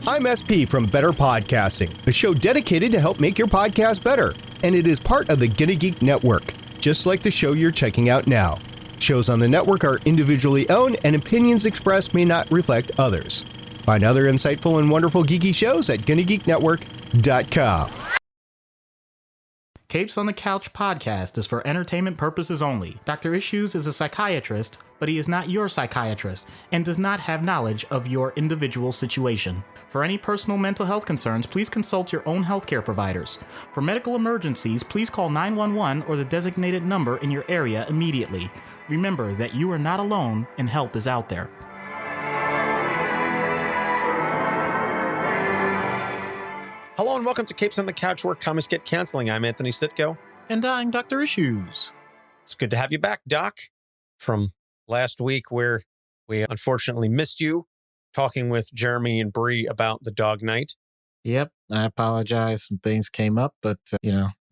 I'm SP from Better Podcasting, a show dedicated to help make your podcast better, and it is part of the GotG Network, just like the show you're checking out now. Shows on the network are individually owned, and opinions expressed may not reflect others. Find other insightful and wonderful geeky shows at GotGNetwork.com. Capes on the Couch podcast is for entertainment purposes only. Dr. Issues is a psychiatrist, but he is not your psychiatrist and does not have knowledge of your individual situation. For any personal mental health concerns, please consult your own healthcare providers. For medical emergencies, please call 911 or the designated number in your area immediately. Remember that you are not alone and help is out there. Hello and welcome to Capes on the Couch, where comics get canceling. I'm Anthony Sitko. And I'm Dr. Issues. It's good to have you back, Doc, from last week where we unfortunately missed you talking with Jeremy and Bree about the Dog Night. Yep, I apologize. Some things came up, but,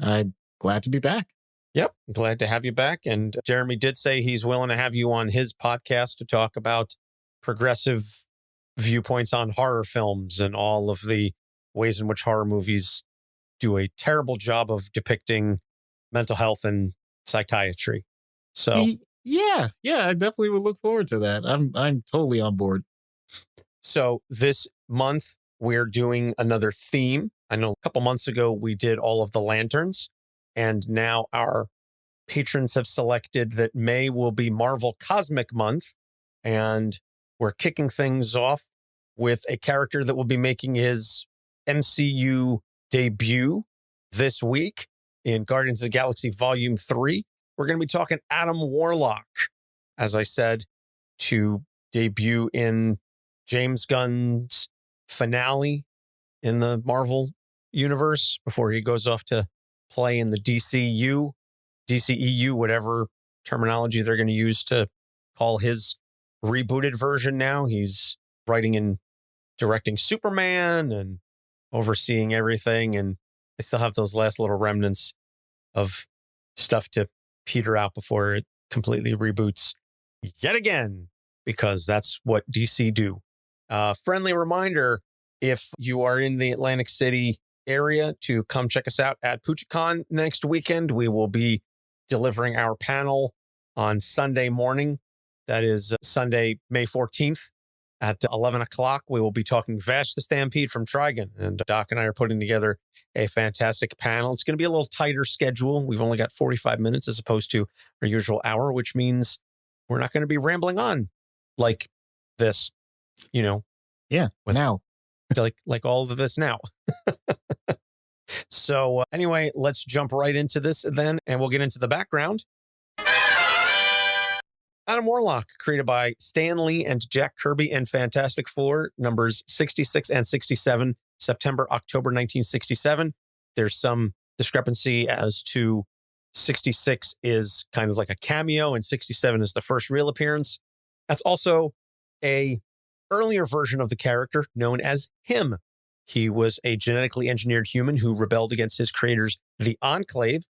I'm glad to be back. Yep, glad to have you back. And Jeremy did say he's willing to have you on his podcast to talk about progressive viewpoints on horror films and all of the ways in which horror movies do a terrible job of depicting mental health and psychiatry. So yeah, I definitely would look forward to that. I'm totally on board. So this month we're doing another theme. I know a couple months ago we did all of the lanterns, and now our patrons have selected that May will be Marvel Cosmic Month, and we're kicking things off with a character that will be making his MCU debut this week in Guardians of the Galaxy Volume 3. We're going to be talking Adam Warlock, as I said, to debut in James Gunn's finale in the Marvel universe before he goes off to play in the DCEU, whatever terminology they're going to use to call his rebooted version now. He's writing and directing Superman and overseeing everything, and they still have those last little remnants of stuff to peter out before it completely reboots yet again, because that's what DC do. Friendly reminder, if you are in the Atlantic City area, to come check us out at PuchiCon next weekend. We will be delivering our panel on Sunday morning. That is Sunday, May 14th. At 11 o'clock, we will be talking Vash the Stampede from Trigon. And Doc and I are putting together a fantastic panel. It's going to be a little tighter schedule. We've only got 45 minutes as opposed to our usual hour, which means we're not going to be rambling on like this, Yeah, now. like all of this now. So anyway, let's jump right into this then, and we'll get into the background. Adam Warlock, created by Stan Lee and Jack Kirby and Fantastic Four, numbers 66 and 67, September, October 1967. There's some discrepancy as to 66 is kind of like a cameo and 67 is the first real appearance. That's also a earlier version of the character known as him. He was a genetically engineered human who rebelled against his creators, the Enclave.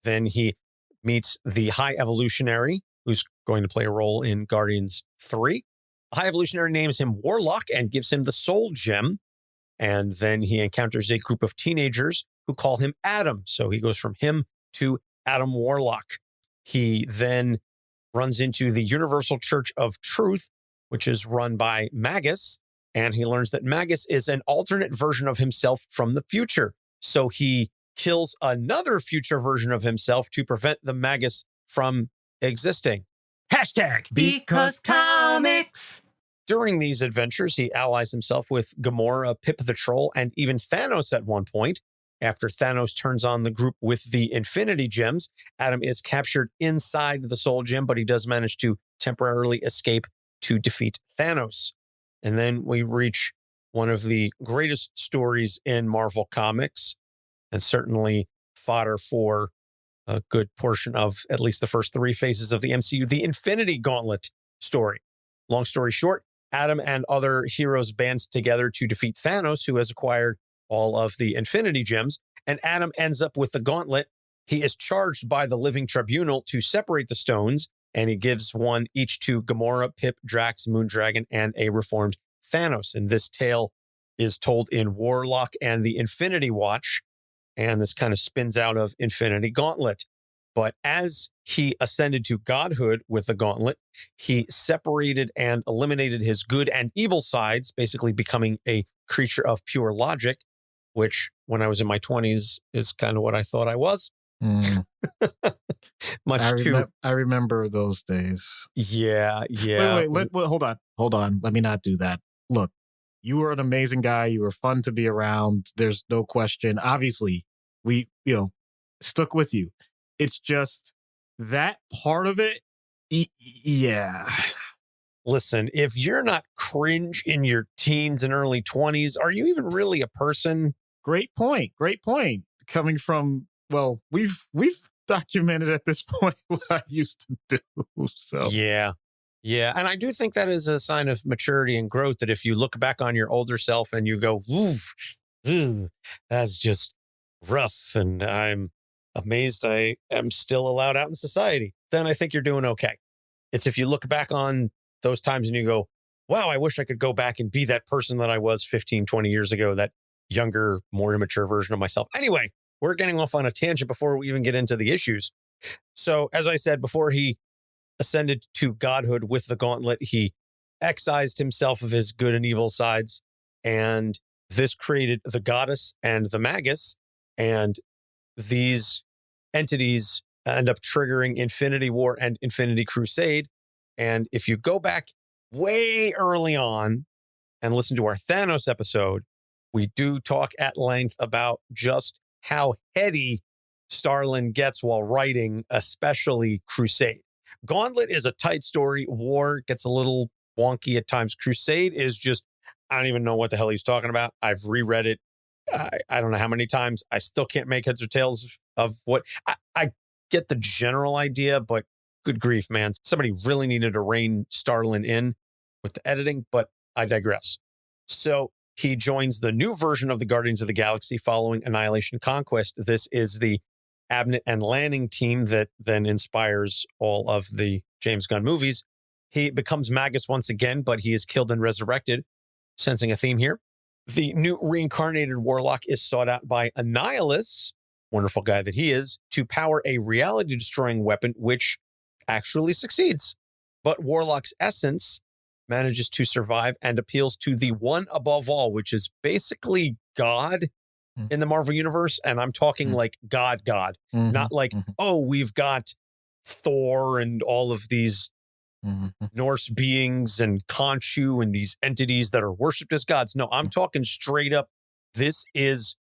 Then he meets the High Evolutionary, who's going to play a role in Guardians 3. The High Evolutionary names him Warlock and gives him the Soul Gem. And then he encounters a group of teenagers who call him Adam. So he goes from him to Adam Warlock. He then runs into the Universal Church of Truth, which is run by Magus. And he learns that Magus is an alternate version of himself from the future. So he kills another future version of himself to prevent the Magus from existing. Because comics. During these adventures, he allies himself with Gamora, Pip the Troll, and even Thanos at one point. After Thanos turns on the group with the Infinity Gems, Adam is captured inside the Soul Gem, but he does manage to temporarily escape to defeat Thanos. And then we reach one of the greatest stories in Marvel Comics, and certainly fodder for a good portion of at least the first three phases of the MCU, the Infinity Gauntlet story. Long story short, Adam and other heroes band together to defeat Thanos, who has acquired all of the Infinity Gems, and Adam ends up with the gauntlet. He is charged by the Living Tribunal to separate the stones, and he gives one each to Gamora, Pip, Drax, Moondragon, and a reformed Thanos. And this tale is told in Warlock and the Infinity Watch. And this kind of spins out of Infinity Gauntlet. But as he ascended to godhood with the gauntlet, he separated and eliminated his good and evil sides, basically becoming a creature of pure logic, which when I was in my 20s is kind of what I thought I was. Mm. I remember those days. Yeah. Wait, hold on. Let me not do that. Look, you were an amazing guy. You were fun to be around. There's no question. Obviously, we, stuck with you. It's just that part of it. Yeah. Listen, if you're not cringe in your teens and early 20s, are you even really a person? Great point. Coming from, well, we've documented at this point what I used to do. So Yeah. And I do think that is a sign of maturity and growth, that if you look back on your older self and you go, ooh, that's just rough, and I'm amazed I am still allowed out in society, then I think you're doing okay. It's if you look back on those times and you go, wow, I wish I could go back and be that person that I was 15, 20 years ago, that younger, more immature version of myself. Anyway, we're getting off on a tangent before we even get into the issues. So as I said, before he ascended to godhood with the gauntlet, he excised himself of his good and evil sides. And this created the goddess and the Magus. And these entities end up triggering Infinity War and Infinity Crusade. And if you go back way early on and listen to our Thanos episode, we do talk at length about just how heady Starlin gets while writing, especially Crusade. Gauntlet is a tight story. War gets a little wonky at times. Crusade is just, I don't even know what the hell he's talking about. I've reread it. I don't know how many times. I still can't make heads or tails of what I get the general idea, but good grief, man. Somebody really needed to rein Starlin in with the editing, but I digress. So he joins the new version of the Guardians of the Galaxy following Annihilation Conquest. This is the Abnett and Lanning team that then inspires all of the James Gunn movies. He becomes Magus once again, but he is killed and resurrected, sensing a theme here. The new reincarnated Warlock is sought out by Annihilus, wonderful guy that he is, to power a reality-destroying weapon, which actually succeeds. But Warlock's essence manages to survive and appeals to the one above all, which is basically God in the Marvel Universe. And I'm talking like God, not like, oh, we've got Thor and all of these Norse beings and Khonshu and these entities that are worshipped as gods. No, I'm talking straight up. This is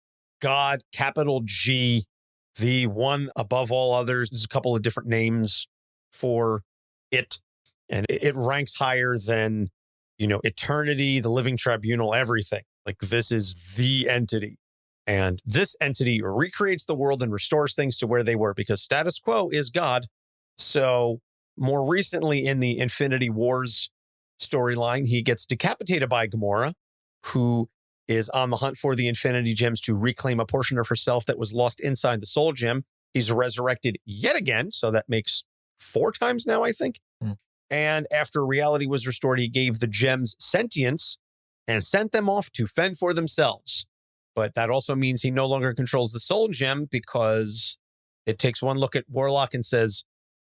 God, capital G, the one above all others. There's a couple of different names for it. And it ranks higher than, eternity, the living tribunal, everything. Like, this is the entity. And this entity recreates the world and restores things to where they were, because status quo is God. So more recently in the Infinity Wars storyline, he gets decapitated by Gamora, who is on the hunt for the Infinity Gems to reclaim a portion of herself that was lost inside the Soul Gem. He's resurrected yet again. So that makes 4 times now, I think. And after reality was restored, he gave the gems sentience and sent them off to fend for themselves. But that also means he no longer controls the Soul Gem, because it takes one look at Warlock and says,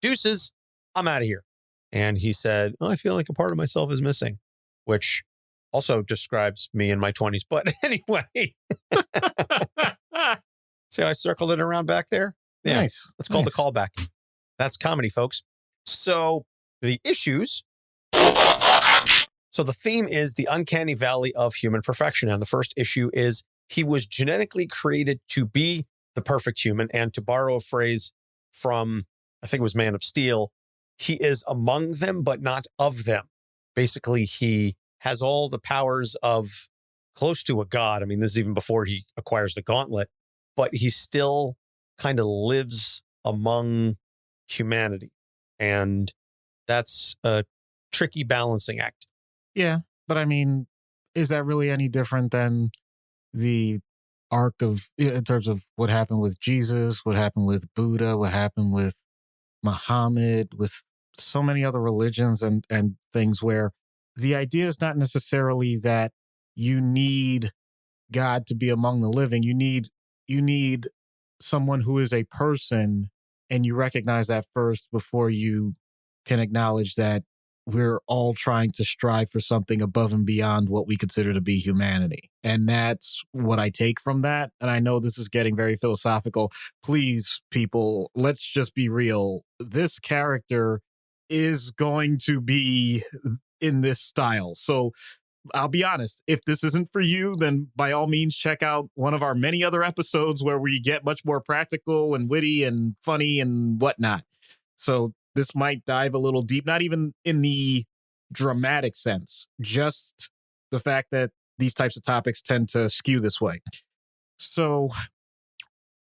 deuces, I'm out of here. And he said, I feel like a part of myself is missing, which also describes me in my 20s. But anyway, see how I circled it around back there? Yeah, nice. Let's call the callback. That's comedy, folks. So the issues. So the theme is the uncanny valley of human perfection. And the first issue is he was genetically created to be the perfect human. And to borrow a phrase from, I think it was Man of Steel, he is among them, but not of them. Basically, he has all the powers of close to a god. I mean, this is even before he acquires the gauntlet, but he still kind of lives among humanity. And that's a tricky balancing act. Yeah, but I mean, is that really any different than the arc of, in terms of what happened with Jesus, what happened with Buddha, what happened with Muhammad, with so many other religions and things, where the idea is not necessarily that you need God to be among the living. You need someone who is a person, and you recognize that first before you can acknowledge that we're all trying to strive for something above and beyond what we consider to be humanity. And that's what I take from that. And I know this is getting very philosophical. Please, people, let's just be real. This character is going to be in this style. So I'll be honest, if this isn't for you, then by all means, check out one of our many other episodes where we get much more practical and witty and funny and whatnot. So this might dive a little deep, not even in the dramatic sense, just the fact that these types of topics tend to skew this way. So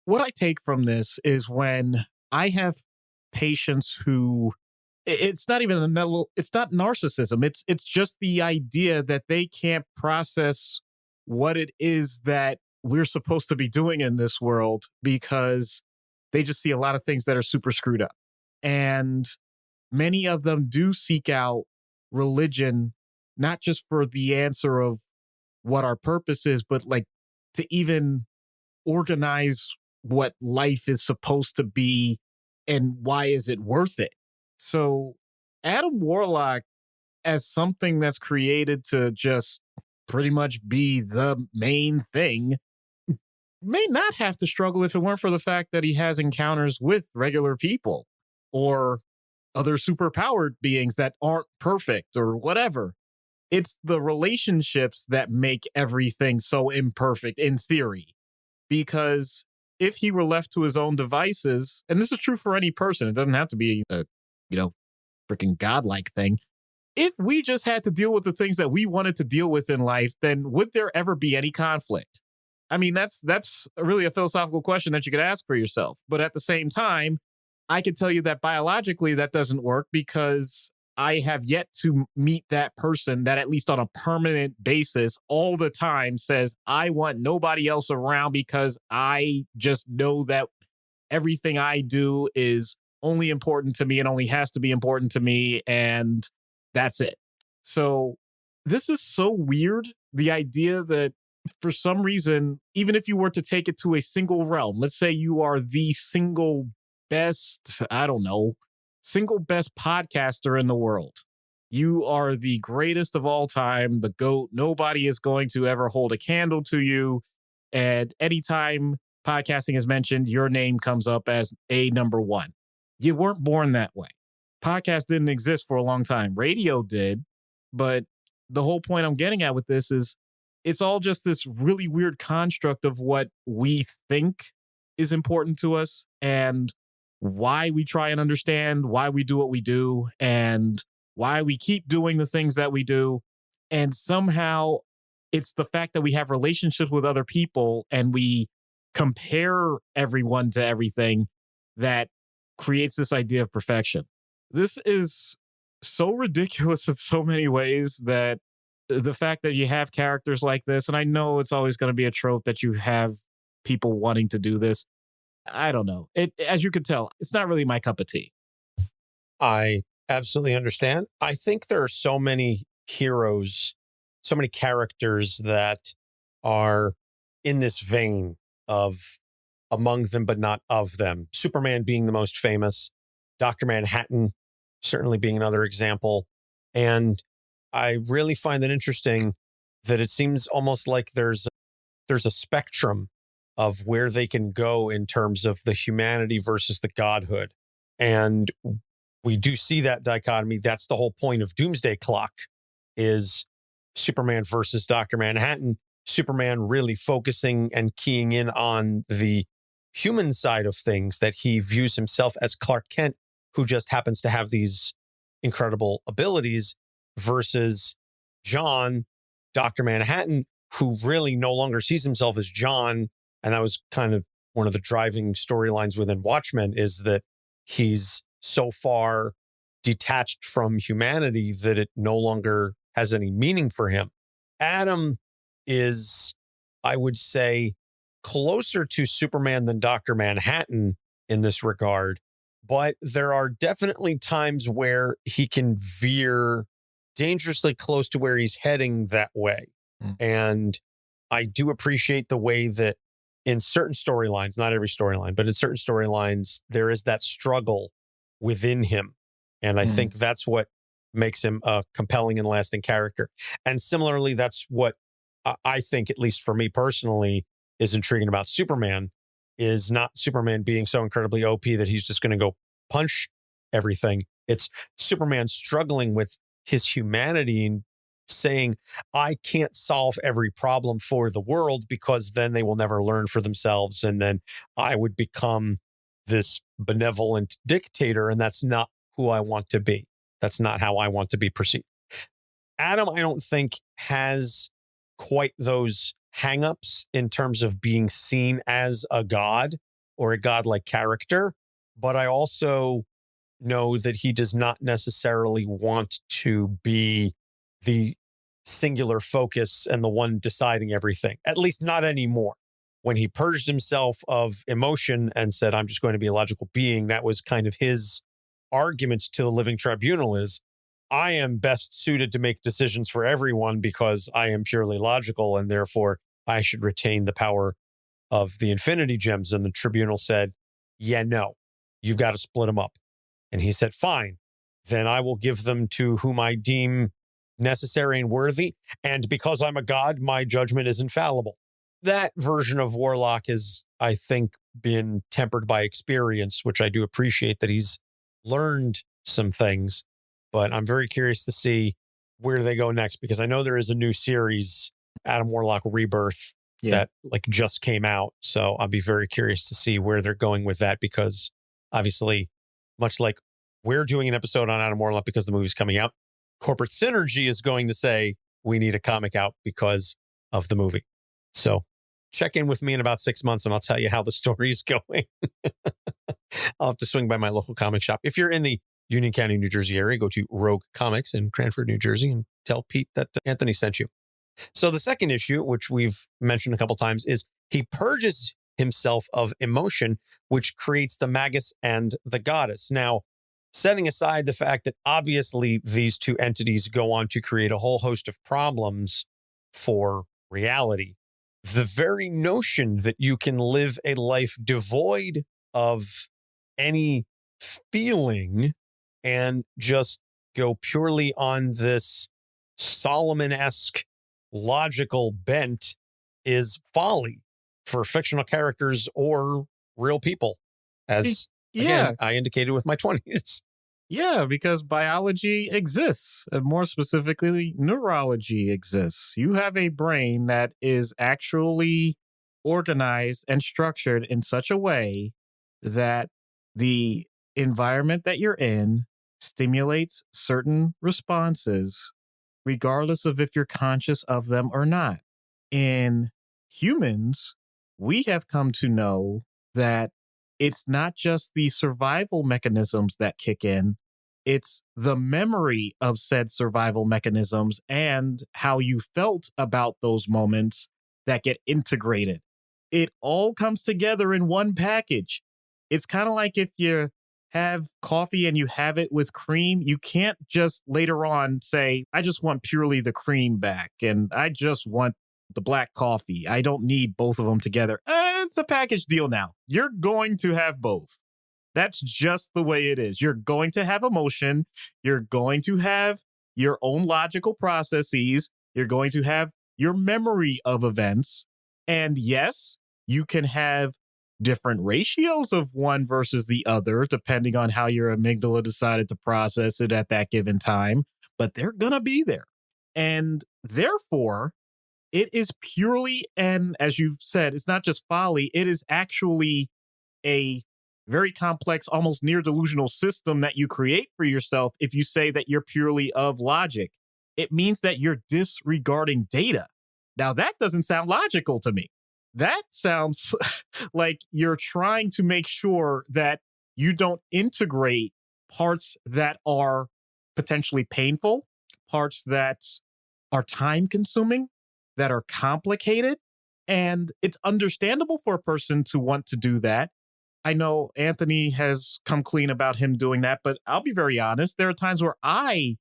what I take from this is when I have patients who, it's not even it's not narcissism. It's just the idea that they can't process what it is that we're supposed to be doing in this world because they just see a lot of things that are super screwed up. And many of them do seek out religion, not just for the answer of what our purpose is, but like to even organize what life is supposed to be and why is it worth it. So Adam Warlock, as something that's created to just pretty much be the main thing, may not have to struggle if it weren't for the fact that he has encounters with regular people or other superpowered beings that aren't perfect or whatever. It's the relationships that make everything so imperfect in theory. Because if he were left to his own devices, and this is true for any person, it doesn't have to be a, freaking godlike thing. If we just had to deal with the things that we wanted to deal with in life, then would there ever be any conflict? I mean, that's really a philosophical question that you could ask for yourself. But at the same time, I can tell you that biologically that doesn't work because I have yet to meet that person that at least on a permanent basis all the time says, I want nobody else around because I just know that everything I do is only important to me and only has to be important to me. And that's it. So this is so weird. The idea that for some reason, even if you were to take it to a single realm, let's say you are the single best podcaster in the world. You are the greatest of all time, the GOAT. Nobody is going to ever hold a candle to you. And anytime podcasting is mentioned, your name comes up as a number one. You weren't born that way. Podcast didn't exist for a long time. Radio did. But the whole point I'm getting at with this is it's all just this really weird construct of what we think is important to us and why we try and understand why we do what we do and why we keep doing the things that we do. And somehow it's the fact that we have relationships with other people and we compare everyone to everything that creates this idea of perfection. This is so ridiculous in so many ways that the fact that you have characters like this, and I know it's always going to be a trope that you have people wanting to do this. I don't know. As you can tell, it's not really my cup of tea. I absolutely understand. I think there are so many heroes, so many characters that are in this vein of among them, but not of them. Superman being the most famous, Dr. Manhattan certainly being another example. And I really find it interesting that it seems almost like there's a spectrum of where they can go in terms of the humanity versus the godhood. And we do see that dichotomy. That's the whole point of Doomsday Clock is Superman versus Dr. Manhattan. Superman really focusing and keying in on the human side of things, that he views himself as Clark Kent, who just happens to have these incredible abilities, versus John, Dr. Manhattan, who really no longer sees himself as John. And that was kind of one of the driving storylines within Watchmen, is that he's so far detached from humanity that it no longer has any meaning for him. Adam is, I would say, closer to Superman than Dr. Manhattan in this regard. But there are definitely times where he can veer dangerously close to where he's heading that way. And I do appreciate the way that in certain storylines, not every storyline, but in certain storylines, there is that struggle within him. And I think that's what makes him a compelling and lasting character. And similarly, that's what I think, at least for me personally, is intriguing about Superman, is not Superman being so incredibly OP that he's just going to go punch everything. It's Superman struggling with his humanity and saying, I can't solve every problem for the world because then they will never learn for themselves. And then I would become this benevolent dictator. And that's not who I want to be. That's not how I want to be perceived. Adam, I don't think, has quite those hangups in terms of being seen as a god or a godlike character. But I also know that he does not necessarily want to be the singular focus and the one deciding everything, at least not anymore. When he purged himself of emotion and said, I'm just going to be a logical being, that was kind of his argument to the living tribunal is, I am best suited to make decisions for everyone because I am purely logical and therefore I should retain the power of the Infinity Gems. And the tribunal said, yeah, no, you've got to split them up. And he said, fine, then I will give them to whom I deem necessary and worthy. And because I'm a god, my judgment is infallible. That version of Warlock has, I think, been tempered by experience, which I do appreciate that he's learned some things. But I'm very curious to see where they go next, because I know there is a new series, Adam Warlock Rebirth, that like just came out. So I'll be very curious to see where they're going with that, because obviously, much like we're doing an episode on Adam Warlock because the movie's coming out, Corporate Synergy is going to say we need a comic out because of the movie. So check in with me in about 6 months and I'll tell you how the story's going. I'll have to swing by my local comic shop. If you're in the Union County, New Jersey area, go to Rogue Comics in Cranford, New Jersey, and tell Pete that Anthony sent you. So the second issue, which we've mentioned a couple times, is he purges himself of emotion, which creates the Magus and the Goddess. Now, setting aside the fact that obviously these two entities go on to create a whole host of problems for reality, the very notion that you can live a life devoid of any feeling and just go purely on this Solomon-esque logical bent is folly for fictional characters or real people, as again, I indicated with my 20s. Yeah, because biology exists, and more specifically, neurology exists. You have a brain that is actually organized and structured in such a way that the environment that you're in stimulates certain responses, regardless of if you're conscious of them or not. In humans, we have come to know that it's not just the survival mechanisms that kick in, it's the memory of said survival mechanisms and how you felt about those moments that get integrated. It all comes together in one package. It's kind of like if you have coffee and you have it with cream, you can't just later on say, I just want purely the cream back and I just want the black coffee. I don't need both of them together. It's a package deal now. You're going to have both. That's just the way it is. You're going to have emotion. You're going to have your own logical processes. You're going to have your memory of events. And yes, you can have different ratios of one versus the other, depending on how your amygdala decided to process it at that given time, but they're going to be there. And therefore, it is purely, and as you've said, it's not just folly, it is actually a very complex, almost near delusional system that you create for yourself if you say that you're purely of logic. It means that you're disregarding data. Now, that doesn't sound logical to me. That sounds like you're trying to make sure that you don't integrate parts that are potentially painful, parts that are time consuming, that are complicated. And it's understandable for a person to want to do that. I know Anthony has come clean about him doing that, but I'll be very honest. There are times where I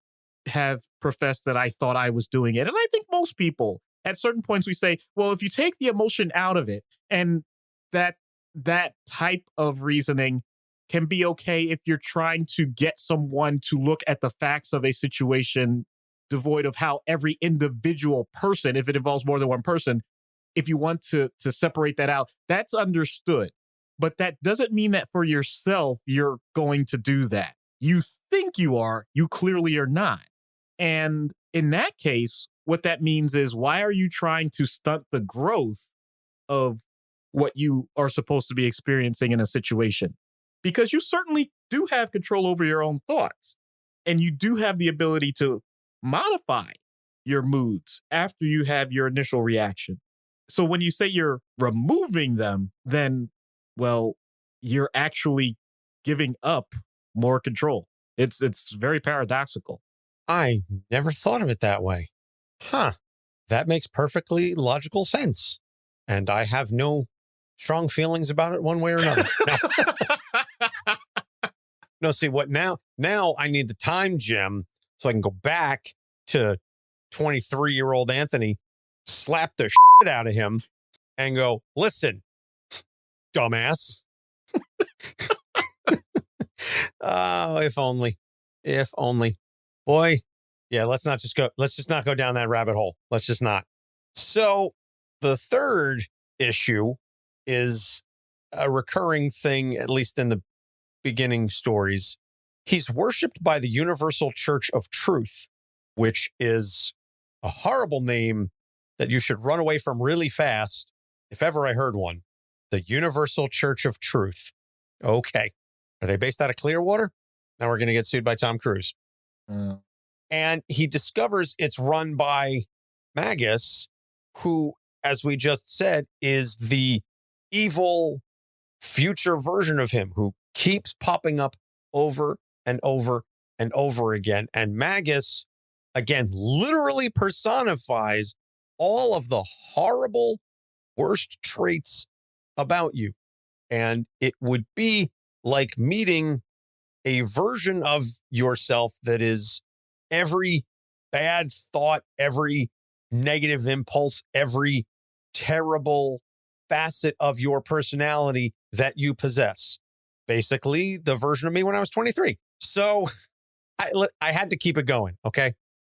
have professed that I thought I was doing it. And I think most people at certain points we say, well, if you take the emotion out of it, and that type of reasoning can be okay if you're trying to get someone to look at the facts of a situation devoid of how every individual person, if it involves more than one person, if you want to separate that out, that's understood. But that doesn't mean that for yourself, you're going to do that. You think you are, you clearly are not. And in that case, what that means is, why are you trying to stunt the growth of what you are supposed to be experiencing in a situation? Because you certainly do have control over your own thoughts, and you do have the ability to modify your moods after you have your initial reaction. So when you say you're removing them, then, well, you're actually giving up more control. It's very paradoxical. I never thought of it that way. Huh. That makes perfectly logical sense. And I have no strong feelings about it one way or another. No, see what now I need the time gem so I can go back to 23-year-old Anthony, slap the shit out of him and go, listen, dumbass. Oh, if only. Boy, yeah, let's just not go down that rabbit hole. Let's just not. So the third issue is a recurring thing, at least in the beginning stories. He's worshipped by the Universal Church of Truth, which is a horrible name that you should run away from really fast, if ever I heard one. The Universal Church of Truth. Okay. Are they based out of Clearwater? Now we're going to get sued by Tom Cruise. And he discovers it's run by Magus, who, as we just said, is the evil future version of him who keeps popping up over and over and over again. And Magus, again, literally personifies all of the horrible, worst traits about you. And it would be like meeting a version of yourself that is every bad thought, every negative impulse, every terrible facet of your personality that you possess. Basically, the version of me when I was 23. So I had to keep it going, okay?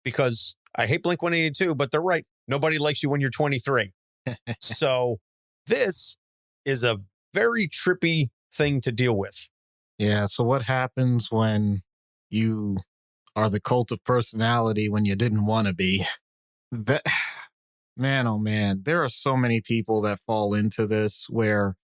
Because I hate Blink-182, but they're right. Nobody likes you when you're 23. So this is a very trippy thing to deal with. Yeah, so what happens when you are the cult of personality when you didn't want to be? That, man, oh man, there are so many people that fall into this where,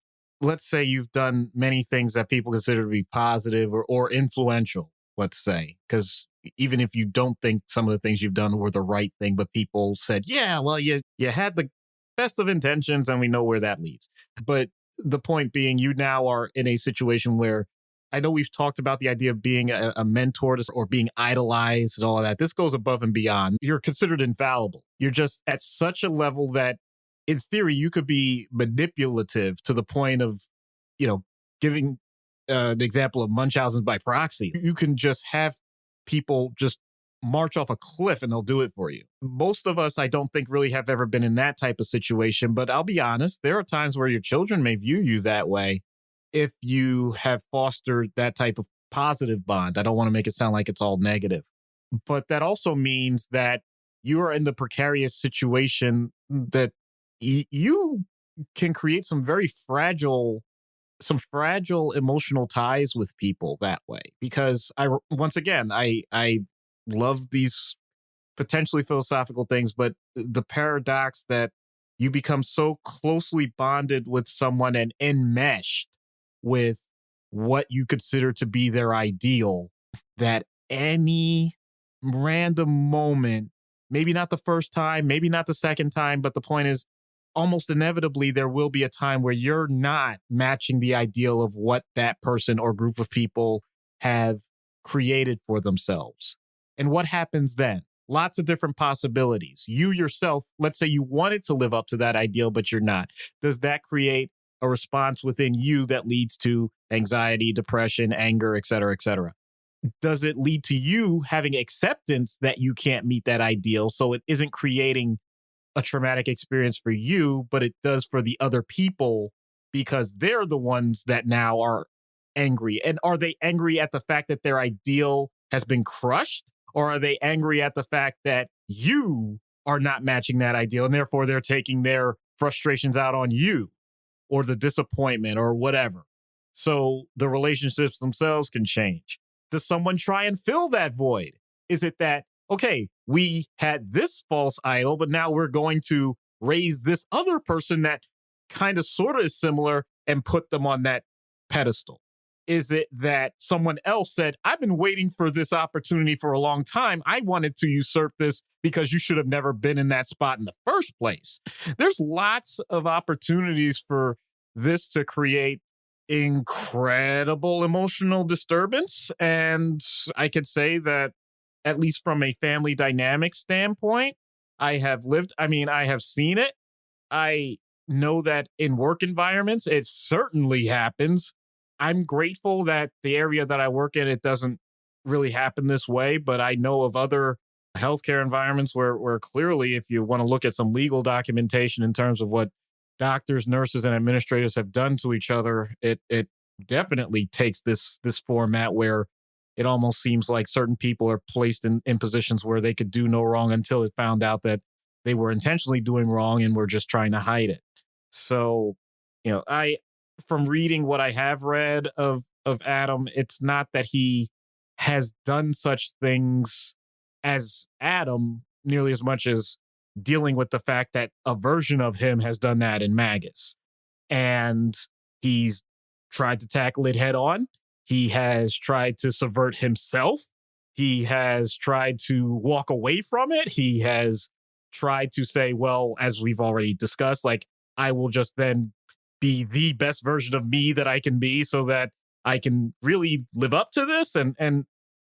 let's say you've done many things that people consider to be positive or influential, let's say, because even if you don't think some of the things you've done were the right thing, but people said, yeah, well, you had the best of intentions and we know where that leads. But the point being, you now are in a situation where, I know we've talked about the idea of being a mentor or being idolized and all of that. This goes above and beyond. You're considered infallible. You're just at such a level that, in theory, you could be manipulative to the point of, giving the example of Munchausen's by proxy. You can just have people just march off a cliff and they'll do it for you. Most of us, I don't think, really have ever been in that type of situation. But I'll be honest, there are times where your children may view you that way if you have fostered that type of positive bond. I don't want to make it sound like it's all negative. But that also means that you are in the precarious situation that you can create some very fragile emotional ties with people that way. Because I love these potentially philosophical things, but the paradox that you become so closely bonded with someone and enmeshed with what you consider to be their ideal, that any random moment, maybe not the first time, maybe not the second time, but the point is, almost inevitably, there will be a time where you're not matching the ideal of what that person or group of people have created for themselves. And what happens then? Lots of different possibilities. You yourself, let's say you wanted to live up to that ideal, but you're not. Does that create a response within you that leads to anxiety, depression, anger, et cetera, et cetera? Does it lead to you having acceptance that you can't meet that ideal, so it isn't creating a traumatic experience for you, but it does for the other people because they're the ones that now are angry. And are they angry at the fact that their ideal has been crushed? Or are they angry at the fact that you are not matching that ideal and therefore they're taking their frustrations out on you or the disappointment or whatever? So the relationships themselves can change. Does someone try and fill that void? Is it that, okay, we had this false idol, but now we're going to raise this other person that kind of sort of is similar and put them on that pedestal? Is it that someone else said, I've been waiting for this opportunity for a long time. I wanted to usurp this because you should have never been in that spot in the first place. There's lots of opportunities for this to create incredible emotional disturbance. And I could say that, at least from a family dynamic standpoint, I have seen it. I know that in work environments, it certainly happens. I'm grateful that the area that I work in, it doesn't really happen this way, but I know of other healthcare environments where clearly, if you want to look at some legal documentation in terms of what doctors, nurses, and administrators have done to each other, it definitely takes this format where it almost seems like certain people are placed in positions where they could do no wrong until it found out that they were intentionally doing wrong and were just trying to hide it. So, from reading what I have read of Adam, it's not that he has done such things as Adam nearly as much as dealing with the fact that a version of him has done that in Magus. And he's tried to tackle it head on. He has tried to subvert himself. He has tried to walk away from it. He has tried to say, well, as we've already discussed, like, I will just then be the best version of me that I can be so that I can really live up to this. And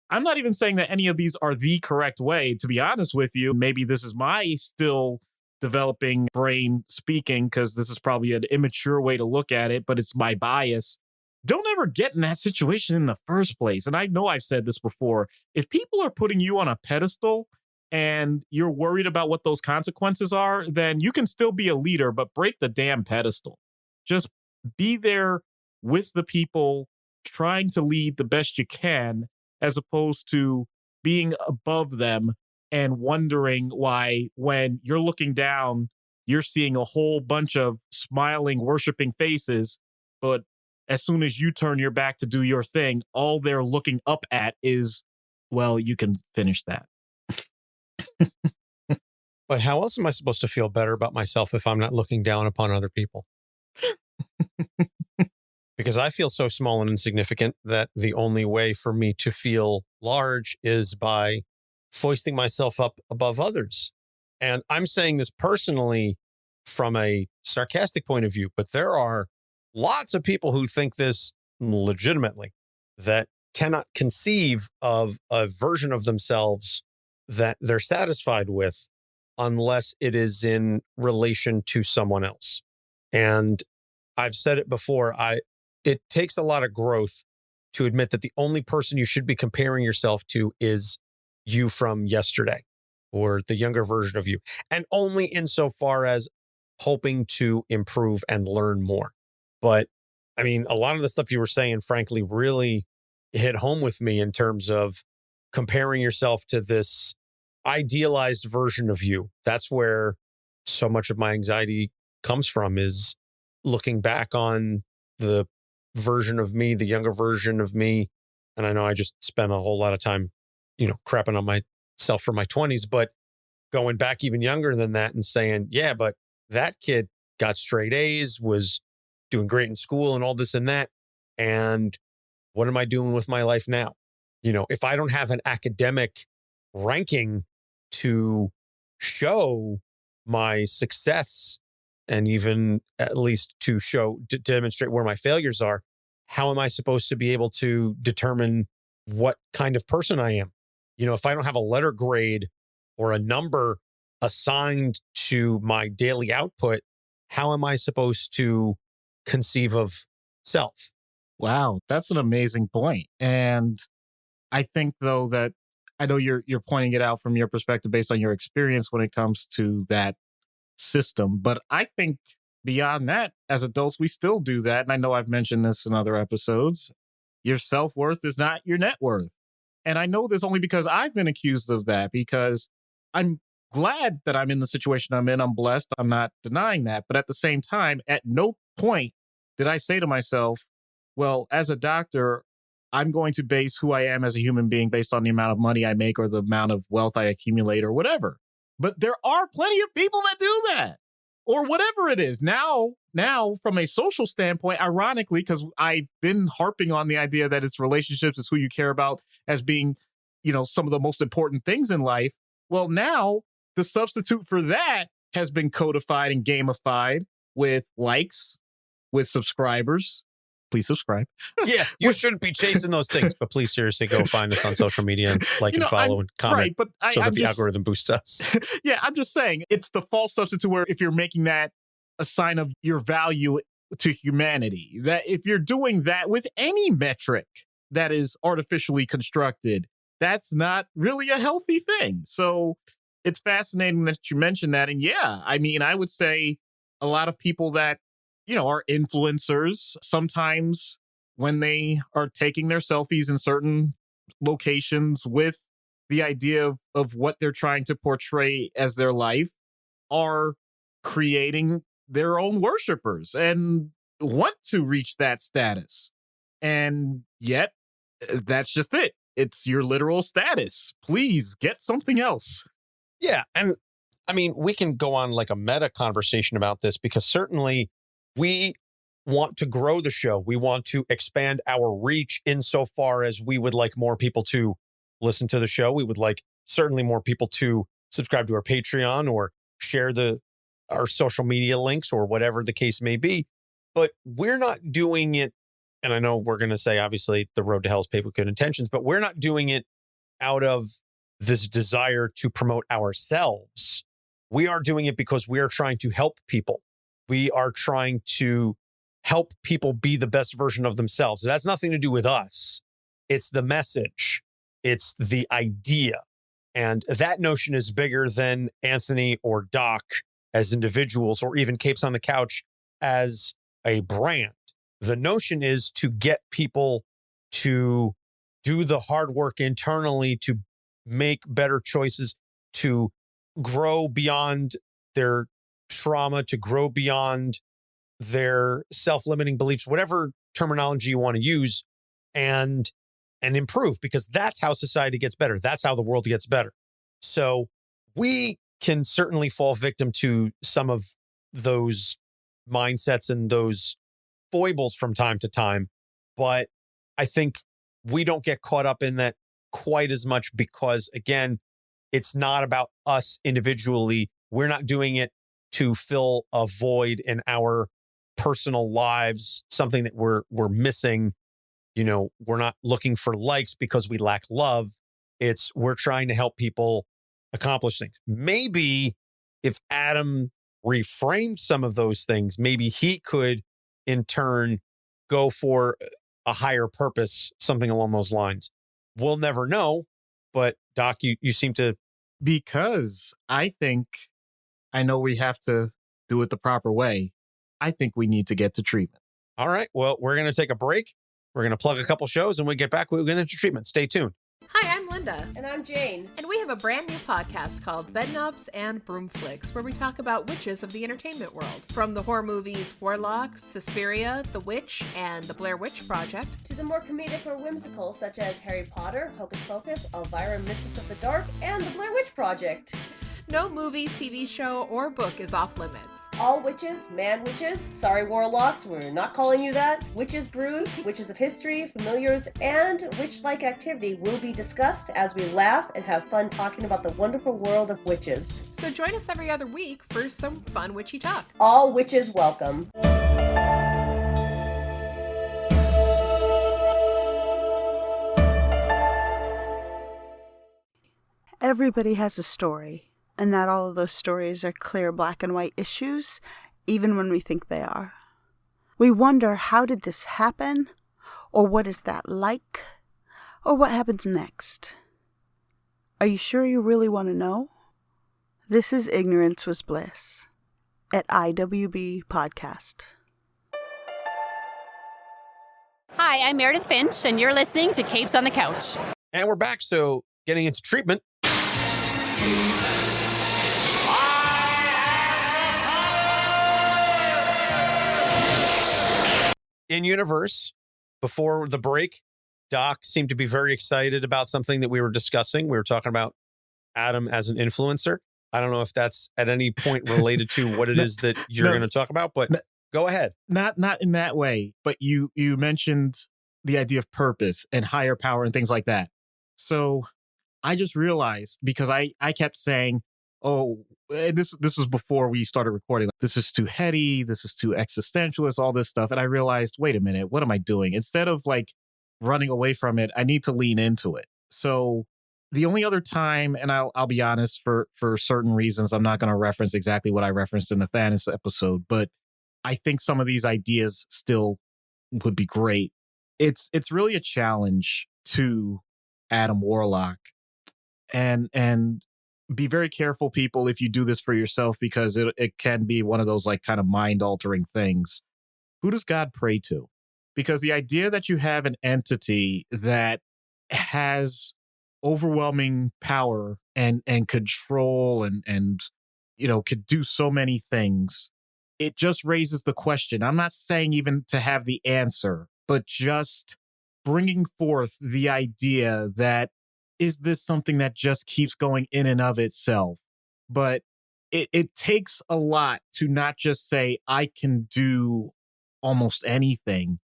I'm not even saying that any of these are the correct way, to be honest with you. Maybe this is my still developing brain speaking, because this is probably an immature way to look at it, but it's my bias. Don't ever get in that situation in the first place. And I know I've said this before. If people are putting you on a pedestal and you're worried about what those consequences are, then you can still be a leader, but break the damn pedestal. Just be there with the people, trying to lead the best you can, as opposed to being above them and wondering why, when you're looking down, you're seeing a whole bunch of smiling, worshiping faces. But as soon as you turn your back to do your thing, all they're looking up at is, well, you can finish that. But how else am I supposed to feel better about myself if I'm not looking down upon other people? Because I feel so small and insignificant that the only way for me to feel large is by foisting myself up above others. And I'm saying this personally from a sarcastic point of view, but there are lots of people who think this legitimately, that cannot conceive of a version of themselves that they're satisfied with unless it is in relation to someone else. And I've said it before, it takes a lot of growth to admit that the only person you should be comparing yourself to is you from yesterday or the younger version of you. And only insofar as hoping to improve and learn more. But I mean, a lot of the stuff you were saying, frankly, really hit home with me in terms of comparing yourself to this idealized version of you. That's where so much of my anxiety comes from, is looking back on the version of me, the younger version of me. And I know I just spent a whole lot of time, crapping on myself for my 20s, but going back even younger than that and saying, yeah, but that kid got straight A's, was doing great in school and all this and that. And what am I doing with my life now? If I don't have an academic ranking to show my success, and even at least to demonstrate where my failures are, how am I supposed to be able to determine what kind of person I am? If I don't have a letter grade or a number assigned to my daily output, how am I supposed to conceive of self? Wow, that's an amazing point. And I think, though, that I know you're pointing it out from your perspective based on your experience when it comes to that system. But I think beyond that, as adults, we still do that. And I know I've mentioned this in other episodes. Your self-worth is not your net worth. And I know this only because I've been accused of that, because I'm glad that I'm in the situation I'm in. I'm blessed. I'm not denying that. But at the same time, at no point did I say to myself, well, as a doctor, I'm going to base who I am as a human being based on the amount of money I make or the amount of wealth I accumulate or whatever. But there are plenty of people that do that, or whatever it is. Now, from a social standpoint, ironically, because I've been harping on the idea that it's relationships, is who you care about as being, some of the most important things in life. Well, now the substitute for that has been codified and gamified with likes, with subscribers. Please subscribe. Yeah, you shouldn't be chasing those things, but please seriously go find us on social media and and follow and comment, right, but so the algorithm boosts us. Yeah, I'm just saying it's the false substitute where if you're making that a sign of your value to humanity, that if you're doing that with any metric that is artificially constructed, that's not really a healthy thing. So it's fascinating that you mentioned that. And yeah, I mean, I would say a lot of people that are influencers, sometimes when they are taking their selfies in certain locations with the idea of what they're trying to portray as their life, are creating their own worshipers and want to reach that status. And yet, that's just it. It's your literal status. Please get something else. Yeah. And I mean, we can go on like a meta conversation about this, because certainly we want to grow the show. We want to expand our reach insofar as we would like more people to listen to the show. We would like certainly more people to subscribe to our Patreon or share our social media links or whatever the case may be. But we're not doing it. And I know we're going to say, obviously, the road to hell is paved with good intentions, but we're not doing it out of this desire to promote ourselves. We are doing it because we are trying to help people. We are trying to help people be the best version of themselves. It has nothing to do with us. It's the message. It's the idea. And that notion is bigger than Anthony or Doc as individuals, or even Capes on the Couch as a brand. The notion is to get people to do the hard work internally, to make better choices, to grow beyond their trauma, to grow beyond their self-limiting beliefs, whatever terminology you want to use, and improve, because that's how society gets better. That's how the world gets better. So we can certainly fall victim to some of those mindsets and those foibles from time to time. But I think we don't get caught up in that quite as much because, again, it's not about us individually. We're not doing it to fill a void in our personal lives, something that we're missing. We're not looking for likes because we lack love. We're trying to help people accomplish things. Maybe if Adam reframed some of those things, maybe he could in turn go for a higher purpose, something along those lines. We'll never know. But Doc, you seem to. Because I know we have to do it the proper way. I think we need to get to treatment. All right. Well, we're going to take a break. We're going to plug a couple shows, and when we get back, we'll get into treatment. Stay tuned. Hi, I'm Linda. And I'm Jane. And we have a brand new podcast called Bedknobs and Broomflicks, where we talk about witches of the entertainment world. From the horror movies Warlock, Suspiria, The Witch, and The Blair Witch Project, to the more comedic or whimsical, such as Harry Potter, Hocus Pocus, Elvira, Mistress of the Dark, and The Blair Witch Project. No movie, TV show, or book is off limits. All witches, man witches, sorry warlocks, we're not calling you that, witches brews, witches of history, familiars, and witch-like activity will be discussed as we laugh and have fun talking about the wonderful world of witches. So join us every other week for some fun witchy talk. All witches welcome. Everybody has a story. And not all of those stories are clear black and white issues, even when we think they are. We wonder, how did this happen? Or what is that like? Or what happens next? Are you sure you really want to know? This is Ignorance Was Bliss. at IWB Podcast. Hi, I'm Meredith Finch, and you're listening to Capes on the Couch. And we're back. So getting into treatment. In universe, before the break, Doc seemed to be very excited about something that we were discussing. We were talking about Adam as an influencer. I don't know if that's at any point related to what it is that you're going to talk about, but go ahead. Not in that way, but you mentioned the idea of purpose and higher power and things like that. So I just realized, because I kept saying, oh, and this is before we started recording, like, this is too heady, this is too existentialist, all this stuff. And I realized, wait a minute, what am I doing? Instead of like running away from it, I need to lean into it. So the only other time, and I'll be honest, for certain reasons, I'm not going to reference exactly what I referenced in the Thanos episode, but I think some of these ideas still would be great. It's really a challenge to Adam Warlock, and be very careful, people, if you do this for yourself, because it can be one of those like kind of mind-altering things. Who does God pray to? Because the idea that you have an entity that has overwhelming power and control and could do so many things, it just raises the question. I'm not saying even to have the answer, but just bringing forth the idea that, is this something that just keeps going in and of itself? But it takes a lot to not just say, I can do almost anything,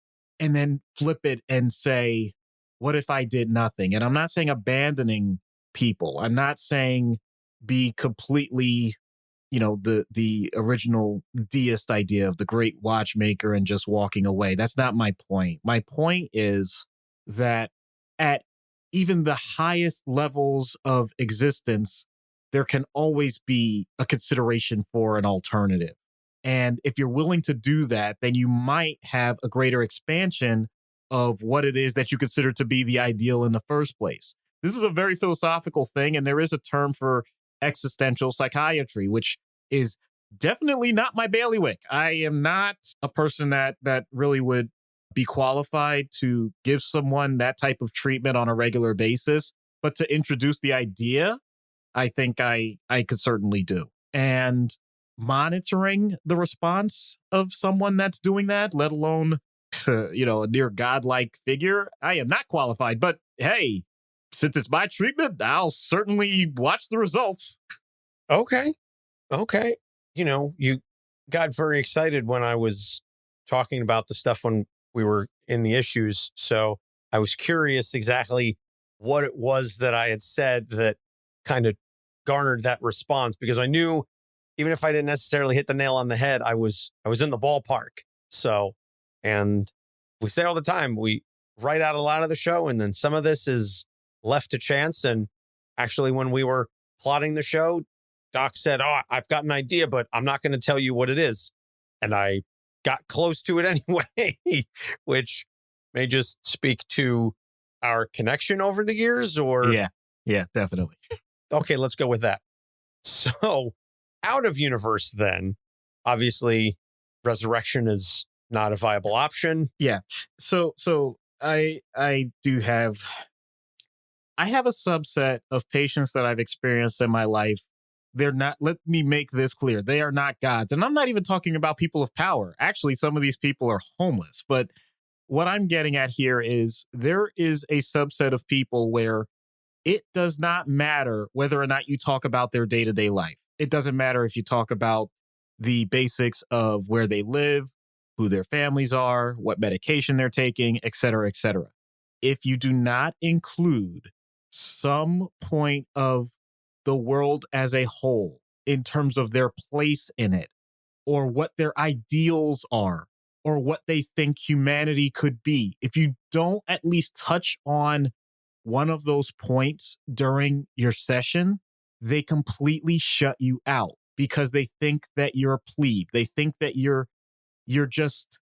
and then flip it and say, what if I did nothing? And I'm not saying abandoning people. I'm not saying be completely, the original deist idea of the great watchmaker and just walking away. That's not my point. My point is that at even the highest levels of existence, there can always be a consideration for an alternative. And if you're willing to do that, then you might have a greater expansion of what it is that you consider to be the ideal in the first place. This is a very philosophical thing, and there is a term for existential psychiatry, which is definitely not my bailiwick. I am not a person that really would be qualified to give someone that type of treatment on a regular basis, but to introduce the idea, I think I could certainly do. And monitoring the response of someone that's doing that, let alone a near godlike figure, I am not qualified. But hey, since it's my treatment, I'll certainly watch the results. Okay. You got very excited when I was talking about the stuff when we were in the issues. So I was curious exactly what it was that I had said that kind of garnered that response, because I knew even if I didn't necessarily hit the nail on the head, I was in the ballpark. So, and we say all the time, we write out a lot of the show, and then some of this is left to chance. And actually, when we were plotting the show, Doc said, "Oh, I've got an idea, but I'm not going to tell you what it is." And I got close to it anyway, which may just speak to our connection over the years, or... Yeah, definitely. Okay, let's go with that. So out of universe, then, obviously resurrection is not a viable option. Yeah. So I have a subset of patients that I've experienced in my life. They're not, let me make this clear, they are not gods. And I'm not even talking about people of power. Actually, some of these people are homeless. But what I'm getting at here is there is a subset of people where it does not matter whether or not you talk about their day-to-day life. It doesn't matter if you talk about the basics of where they live, who their families are, what medication they're taking, et cetera, et cetera. If you do not include some point of the world as a whole in terms of their place in it, or what their ideals are, or what they think humanity could be, if you don't at least touch on one of those points during your session, they completely shut you out because they think that you're a plebe. They think that you're just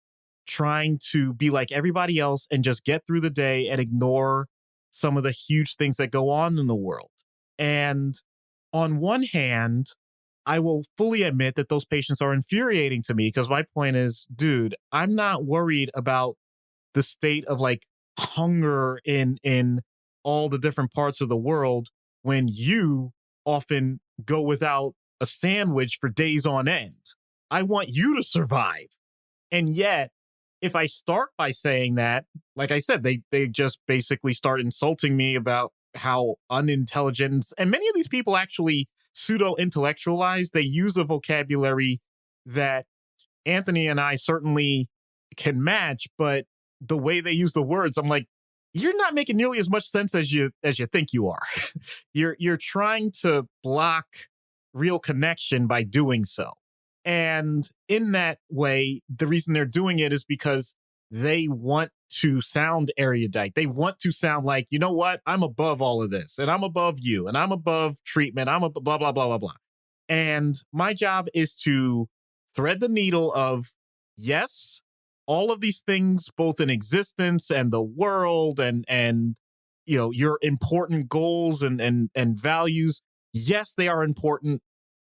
trying to be like everybody else and just get through the day and ignore some of the huge things that go on in the world. And on one hand, I will fully admit that those patients are infuriating to me because my point is, dude, I'm not worried about the state of like hunger in all the different parts of the world when you often go without a sandwich for days on end. I want you to survive. And yet, if I start by saying that, like I said, they just basically start insulting me about how unintelligent, and many of these people actually pseudo-intellectualize. They use a vocabulary that Anthony and I certainly can match, but the way they use the words, I'm like, you're not making nearly as much sense as you think you are. You're trying to block real connection by doing so. And in that way, the reason they're doing it is because they want to sound erudite. They want to sound like, you know what? I'm above all of this, and I'm above you, and I'm above treatment. I'm a blah, blah, blah, blah, blah. And my job is to thread the needle of, yes, all of these things, both in existence and the world and you know, your important goals and values. Yes, they are important.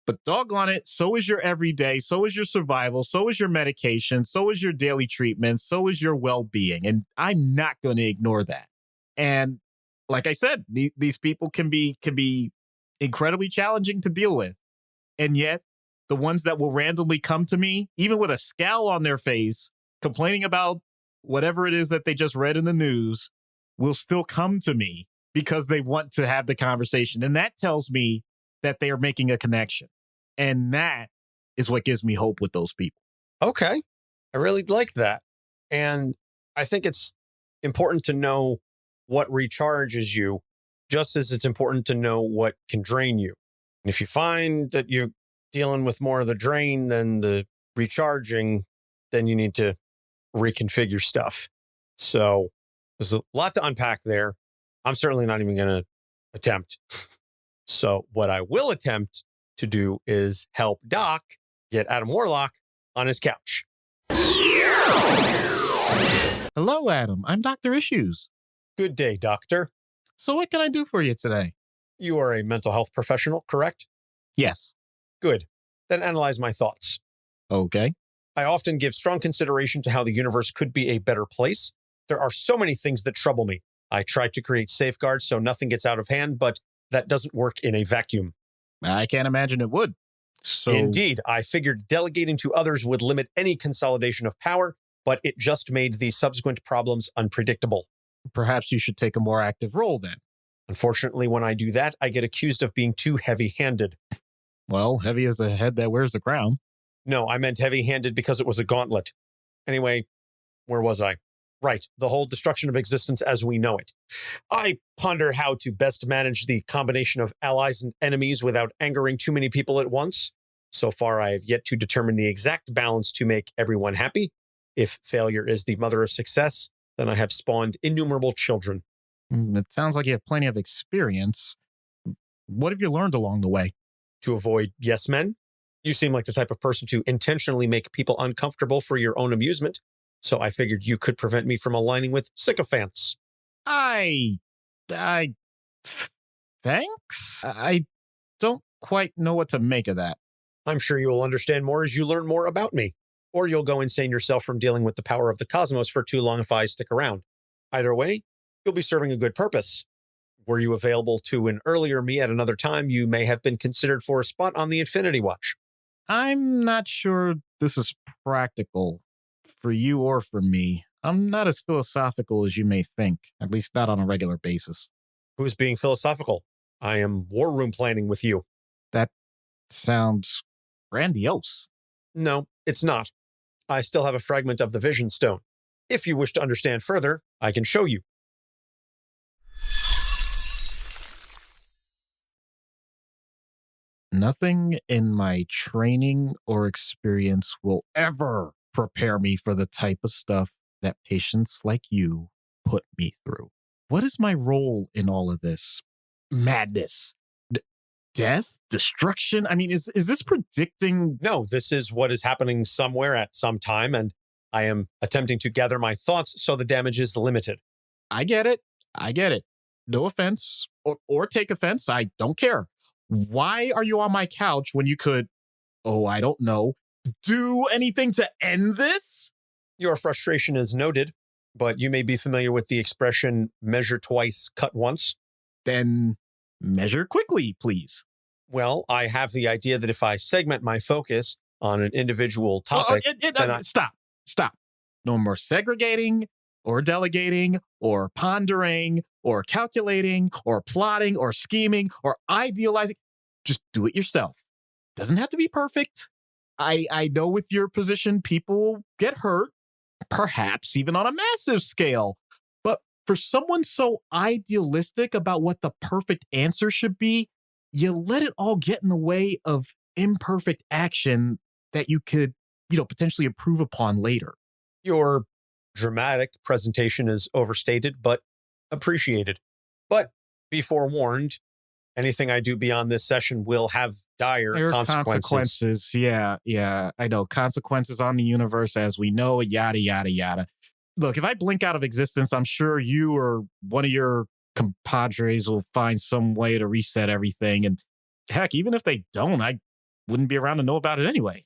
But doggone it, so is your everyday, so is your survival, so is your medication, so is your daily treatment, so is your well-being. And I'm not going to ignore that. And like I said, these people can be incredibly challenging to deal with. And yet, the ones that will randomly come to me, even with a scowl on their face, complaining about whatever it is that they just read in the news, will still come to me because they want to have the conversation. And that tells me that they are making a connection. And that is what gives me hope with those people. Okay. I really like that. And I think it's important to know what recharges you, just as it's important to know what can drain you. And if you find that you're dealing with more of the drain than the recharging, then you need to reconfigure stuff. So there's a lot to unpack there. I'm certainly not even going to attempt. So what I will attempt to do is help Doc get Adam Warlock on his couch. Hello, Adam. I'm Dr. Issues. Good day, Doctor. So what can I do for you today? You are a mental health professional, correct? Yes. Good. Then analyze my thoughts. Okay. I often give strong consideration to how the universe could be a better place. There are so many things that trouble me. I try to create safeguards so nothing gets out of hand, but that doesn't work in a vacuum. I can't imagine it would. So Indeed, I figured delegating to others would limit any consolidation of power, but it just made the subsequent problems unpredictable. Perhaps you should take a more active role then. Unfortunately, when I do that, I get accused of being too heavy-handed. Well, heavy as the head that wears the crown. No, I meant heavy-handed because it was a gauntlet. Anyway, where was I? Right, the whole destruction of existence as we know it. I ponder how to best manage the combination of allies and enemies without angering too many people at once. So far, I have yet to determine the exact balance to make everyone happy. If failure is the mother of success, then I have spawned innumerable children. It sounds like you have plenty of experience. What have you learned along the way? To avoid yes men. You seem like the type of person to intentionally make people uncomfortable for your own amusement. So I figured you could prevent me from aligning with sycophants. Thanks. I don't quite know what to make of that. I'm sure you will understand more as you learn more about me. Or you'll go insane yourself from dealing with the power of the cosmos for too long if I stick around. Either way, you'll be serving a good purpose. Were you available to an earlier me at another time, you may have been considered for a spot on the Infinity Watch. I'm not sure this is practical for you or for me. I'm not as philosophical as you may think, at least not on a regular basis. Who's being philosophical? I am war room planning with you. That sounds grandiose. No, it's not. I still have a fragment of the Vision Stone. If you wish to understand further, I can show you. Nothing in my training or experience will ever prepare me for the type of stuff that patients like you put me through. What is my role in all of this madness? Death? Destruction? I mean, is this predicting? No, this is what is happening somewhere at some time, and I am attempting to gather my thoughts so the damage is limited. I get it. No offense or take offense. I don't care. Why are you on my couch when you could oh, I don't know, do anything to end this? Your frustration is noted, but you may be familiar with the expression measure twice, cut once. Then measure quickly, please. Well, I have the idea that if I segment my focus on an individual topic, Stop. No more segregating or delegating or pondering or calculating or plotting or scheming or idealizing. Just do it yourself. Doesn't have to be perfect. I know with your position, people will get hurt, perhaps even on a massive scale. But for someone so idealistic about what the perfect answer should be, you let it all get in the way of imperfect action that you could, potentially improve upon later. Your dramatic presentation is overstated, but appreciated. But be forewarned, anything I do beyond this session will have dire consequences. Yeah, I know. Consequences on the universe as we know it, yada, yada, yada. Look, if I blink out of existence, I'm sure you or one of your compadres will find some way to reset everything. And heck, even if they don't, I wouldn't be around to know about it anyway.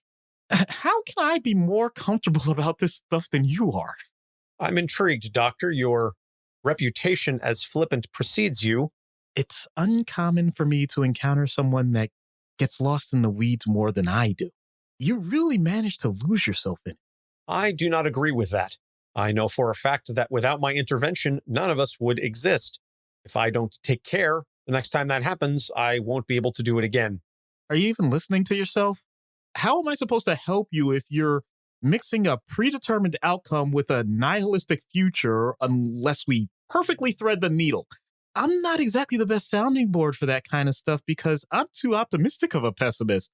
How can I be more comfortable about this stuff than you are? I'm intrigued, Doctor. Your reputation as flippant precedes you. It's uncommon for me to encounter someone that gets lost in the weeds more than I do. You really managed to lose yourself in it. I do not agree with that. I know for a fact that without my intervention, none of us would exist. If I don't take care, the next time that happens, I won't be able to do it again. Are you even listening to yourself? How am I supposed to help you if you're mixing a predetermined outcome with a nihilistic future unless we perfectly thread the needle? I'm not exactly the best sounding board for that kind of stuff because I'm too optimistic of a pessimist.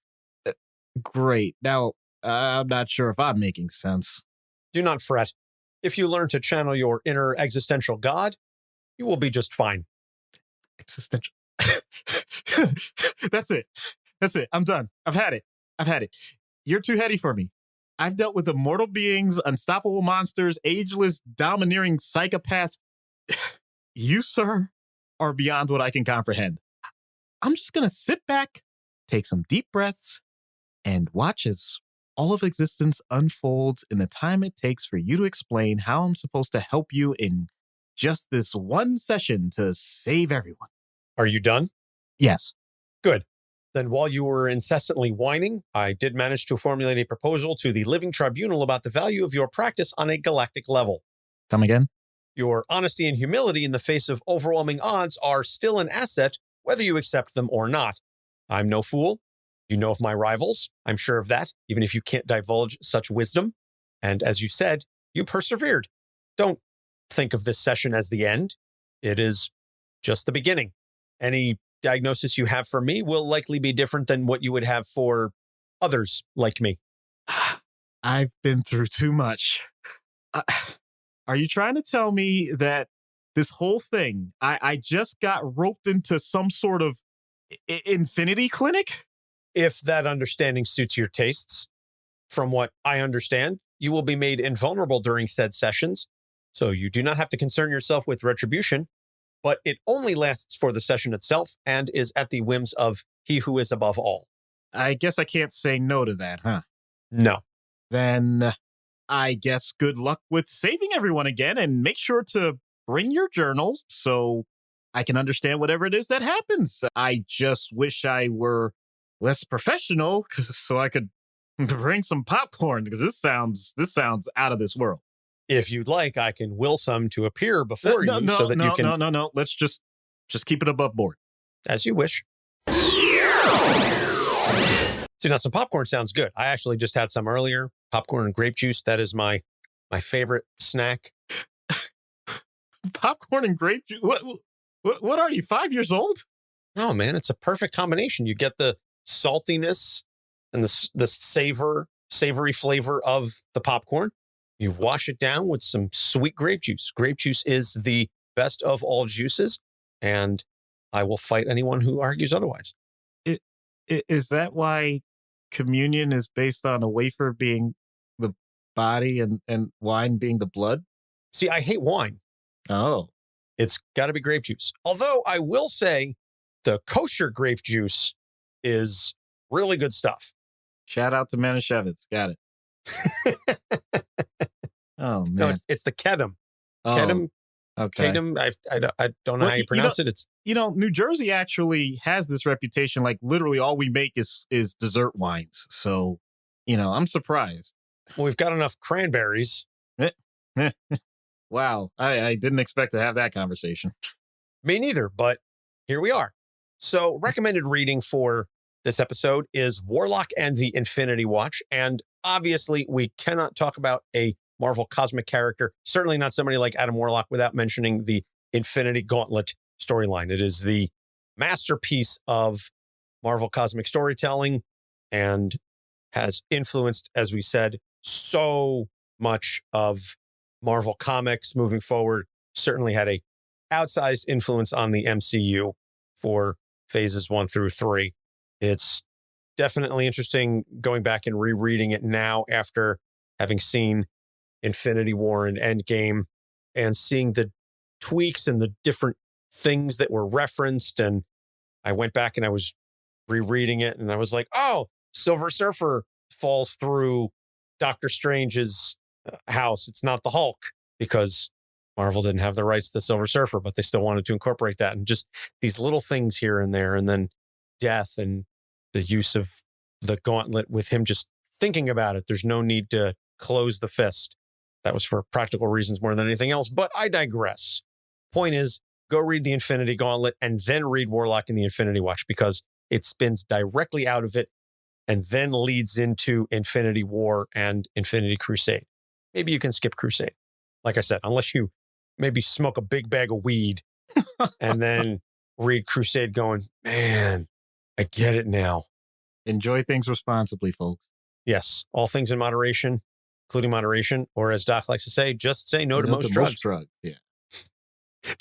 Great. Now, I'm not sure if I'm making sense. Do not fret. If you learn to channel your inner existential God, you will be just fine. Existential. That's it. I'm done. I've had it. You're too heady for me. I've dealt with immortal beings, unstoppable monsters, ageless, domineering psychopaths. You, sir, are beyond what I can comprehend. I'm just going to sit back, take some deep breaths, and watch as all of existence unfolds in the time it takes for you to explain how I'm supposed to help you in just this one session to save everyone. Are you done? Yes. Good. Then while you were incessantly whining, I did manage to formulate a proposal to the Living Tribunal about the value of your practice on a galactic level. Come again? Your honesty and humility in the face of overwhelming odds are still an asset, whether you accept them or not. I'm no fool. You know of my rivals. I'm sure of that, even if you can't divulge such wisdom. And as you said, you persevered. Don't think of this session as the end. It is just the beginning. Any diagnosis you have for me will likely be different than what you would have for others like me. I've been through too much. Are you trying to tell me that this whole thing, I just got roped into some sort of infinity clinic? If that understanding suits your tastes. From what I understand, you will be made invulnerable during said sessions, so you do not have to concern yourself with retribution, but it only lasts for the session itself and is at the whims of he who is above all. I guess I can't say no to that, huh? No. Then I guess good luck with saving everyone again, and make sure to bring your journals so I can understand whatever it is that happens. I just wish I were less professional so I could bring some popcorn, because this sounds out of this world. If you'd like, I can will some to appear before you so that you can... No. Let's just keep it above board. As you wish. See, now some popcorn sounds good. I actually just had some earlier. Popcorn and grape juice. That is my favorite snack. Popcorn and grape juice? What are you, 5 years old? Oh, man, it's a perfect combination. You get the saltiness and the savory flavor of the popcorn. You wash it down with some sweet grape juice. Grape juice is the best of all juices, and I will fight anyone who argues otherwise. Is that why communion is based on a wafer being the body and wine being the blood? See, I hate wine. Oh. It's got to be grape juice. Although I will say the kosher grape juice is really good stuff. Shout out to Manischewitz. Got it. Oh, man. No, it's the Kedem. Oh, Kedem. okay. Kedem. I don't know how you pronounce it. It's New Jersey actually has this reputation. Like literally all we make is dessert wines. So, I'm surprised. well, we've got enough cranberries. Wow. I didn't expect to have that conversation. Me neither, but here we are. So recommended reading for this episode is Warlock and the Infinity Watch. And obviously we cannot talk about a Marvel cosmic character, certainly not somebody like Adam Warlock, without mentioning the Infinity Gauntlet storyline. It is the masterpiece of Marvel cosmic storytelling and has influenced, as we said, so much of Marvel comics moving forward. Certainly had a outsized influence on the MCU for phases 1 through 3. It's definitely interesting going back and rereading it now after having seen Infinity War and Endgame and seeing the tweaks and the different things that were referenced. And I went back and I was rereading it and I was like, oh, Silver Surfer falls through Doctor Strange's house. It's not the Hulk, because Marvel didn't have the rights to the Silver Surfer, but they still wanted to incorporate that. And just these little things here and there. And then death and the use of the gauntlet with him just thinking about it. There's no need to close the fist. That was for practical reasons more than anything else, but I digress. Point is, go read the Infinity Gauntlet and then read Warlock and the Infinity Watch, because it spins directly out of it and then leads into Infinity War and Infinity Crusade. Maybe you can skip Crusade. Like I said, unless you maybe smoke a big bag of weed and then read Crusade going, man, I get it now. Enjoy things responsibly, folks. Yes, all things in moderation, including moderation, or as Doc likes to say, just say no to most drugs. Yeah.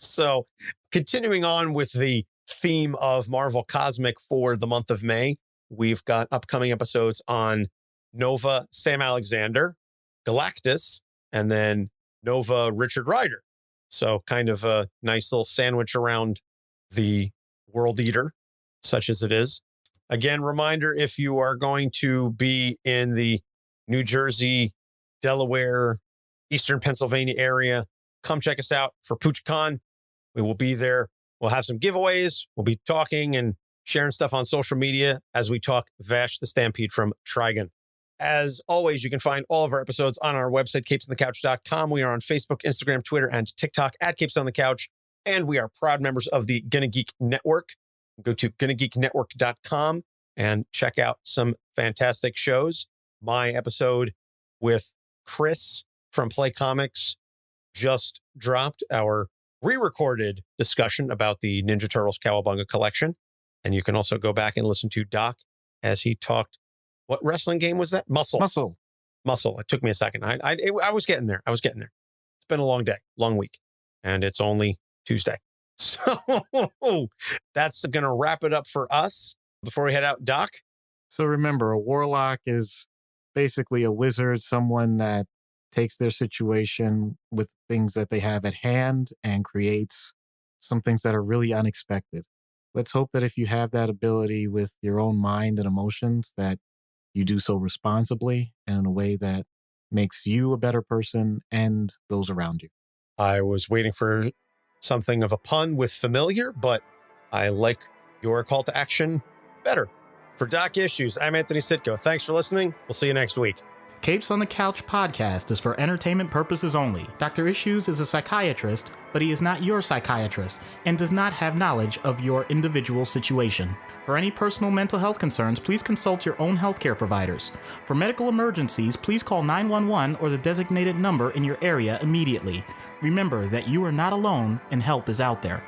So continuing on with the theme of Marvel Cosmic for the month of May, we've got upcoming episodes on Nova Sam Alexander, Galactus, and then Nova Richard Rider. So kind of a nice little sandwich around the World Eater, such as it is. Again, reminder, if you are going to be in the New Jersey, Delaware, Eastern Pennsylvania area, come check us out for PuchiCon. We will be there. We'll have some giveaways. We'll be talking and sharing stuff on social media as we talk Vash the Stampede from Trigon. As always, you can find all of our episodes on our website, capesonthecouch.com. We are on Facebook, Instagram, Twitter, and TikTok at Capes on the Couch. And we are proud members of the Gonna Geek Network. Go to GonnaGeekNetwork.com and check out some fantastic shows. My episode with Chris from Play Comics just dropped, our re-recorded discussion about the Ninja Turtles Cowabunga collection. And you can also go back and listen to Doc as he talked. What wrestling game was that? Muscle. It took me a second. I was getting there. It's been a long day, long week, and it's only Tuesday. So that's going to wrap it up for us. Before we head out, Doc? So remember, a warlock is basically a wizard, someone that takes their situation with things that they have at hand and creates some things that are really unexpected. Let's hope that if you have that ability with your own mind and emotions, that you do so responsibly and in a way that makes you a better person and those around you. I was waiting for something of a pun with familiar, but I like your call to action better. For Doc Issues, I'm Anthony Sitko. Thanks for listening. We'll see you next week. Capes on the Couch podcast is for entertainment purposes only. Dr. Issues is a psychiatrist, but he is not your psychiatrist and does not have knowledge of your individual situation. For any personal mental health concerns, please consult your own healthcare providers. For medical emergencies, please call 911 or the designated number in your area immediately. Remember that you are not alone and help is out there.